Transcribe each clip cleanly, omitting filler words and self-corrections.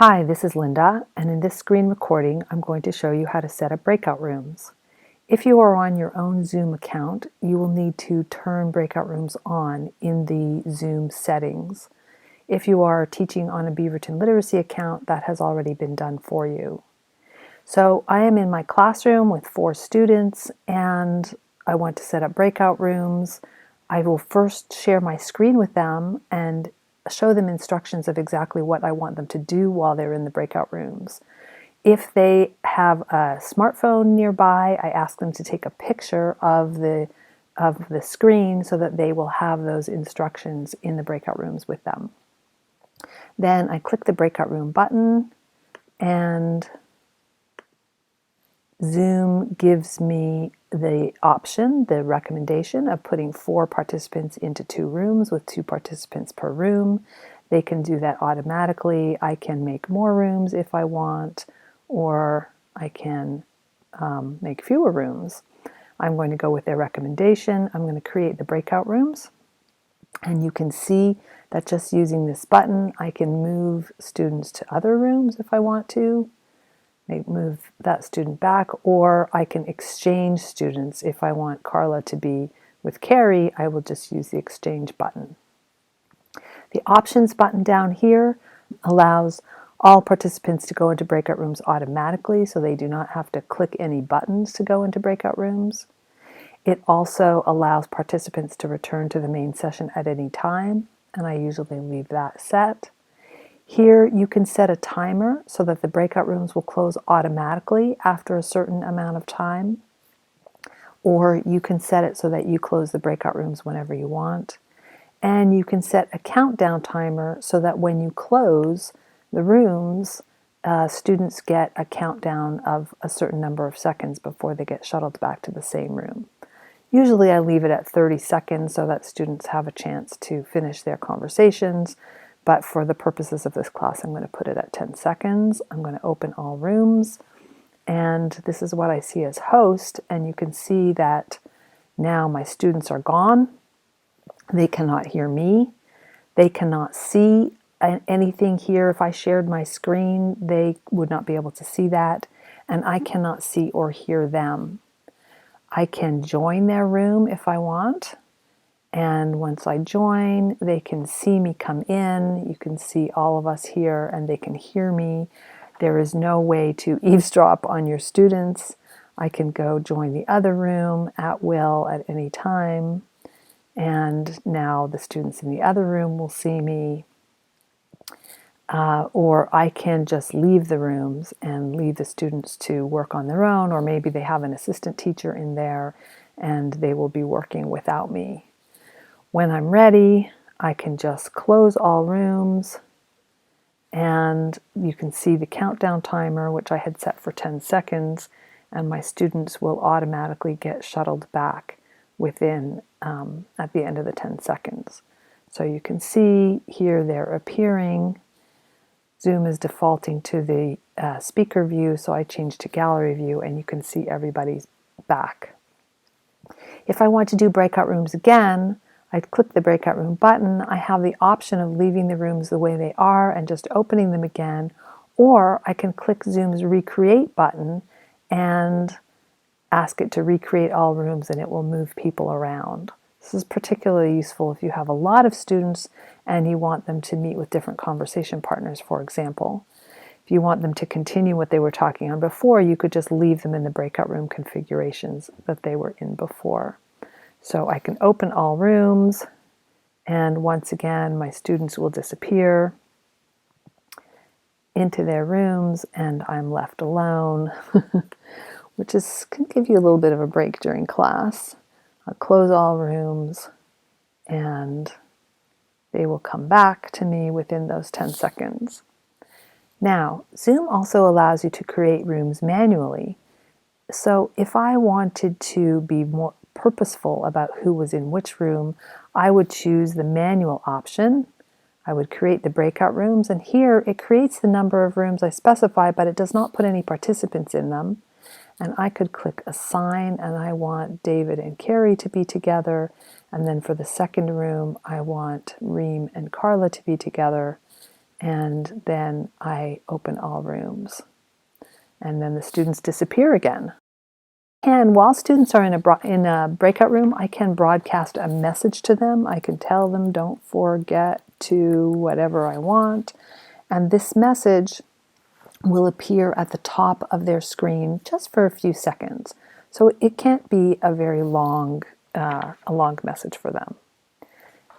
Hi, this is Linda, and in this screen recording, I'm going to show you how to set up breakout rooms. If you are on your own Zoom account, you will need to turn breakout rooms on in the Zoom settings. If you are teaching on a Beaverton Literacy account, that has already been done for you. So I am in my classroom with 4 students, and I want to set up breakout rooms. I will first share my screen with them and show them instructions of exactly what I want them to do while they're in the breakout rooms. If they have a smartphone nearby, I ask them to take a picture of the screen so that they will have those instructions in the breakout rooms with them. Then I click the breakout room button, and Zoom gives me the option, the recommendation of putting 4 participants into 2 rooms with 2 participants per room. They can do that automatically. I can make more rooms if I want, or I can make fewer rooms. I'm going to go with their recommendation. I'm going to create the breakout rooms. And you can see that just using this button, I can move students to other rooms if I want to. Move that student back, or I can exchange students. If I want Carla to be with Carrie, I will just use the exchange button. The options button down here allows all participants to go into breakout rooms automatically, so they do not have to click any buttons to go into breakout rooms. It also allows participants to return to the main session at any time, and I usually leave that set. Here you can set a timer so that the breakout rooms will close automatically after a certain amount of time, or you can set it so that you close the breakout rooms whenever you want. And you can set a countdown timer so that when you close the rooms, students get a countdown of a certain number of seconds before they get shuttled back to the same room. Usually I leave it at 30 seconds so that students have a chance to finish their conversations. But for the purposes of this class, I'm going to put it at 10 seconds. I'm going to open all rooms, and this is what I see as host, and you can see that now my students are gone. They cannot hear me. They cannot see anything here. If I shared my screen, they would not be able to see that, and I cannot see or hear them. I can join their room if I want. And once I join, they can see me come in. You can see all of us here, and they can hear me. There is no way to eavesdrop on your students. I can go join the other room at will at any time. And now the students in the other room will see me. Or I can just leave the rooms and leave the students to work on their own, or maybe they have an assistant teacher in there and they will be working without me. When I'm ready, I can just close all rooms, and you can see the countdown timer, which I had set for 10 seconds, and my students will automatically get shuttled back within at the end of the 10 seconds. So you can see here they're appearing. Zoom is defaulting to the speaker view, so I changed to gallery view, and you can see everybody's back. If I want to do breakout rooms again, I'd click the breakout room button. I have the option of leaving the rooms the way they are and just opening them again, or I can click Zoom's recreate button and ask it to recreate all rooms, and it will move people around. This is particularly useful if you have a lot of students and you want them to meet with different conversation partners, for example. If you want them to continue what they were talking on before, you could just leave them in the breakout room configurations that they were in before. So I can open all rooms, and once again my students will disappear into their rooms and I'm left alone, which can give you a little bit of a break during class. I'll close all rooms and they will come back to me within those 10 seconds. Now, Zoom also allows you to create rooms manually. So if I wanted to be more purposeful about who was in which room, I would choose the manual option. I would create the breakout rooms, and here it creates the number of rooms I specify, but it does not put any participants in them. And I could click assign, and I want David and Carrie to be together, and then for the second room I want Reem and Carla to be together, and then I open all rooms. And then the students disappear again. And while students are in a breakout room, I can broadcast a message to them. I can tell them, don't forget to whatever I want. And this message will appear at the top of their screen just for a few seconds. So it can't be a very long, a long message for them.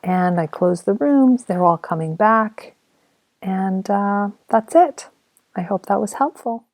And I close the rooms. They're all coming back. And that's it. I hope that was helpful.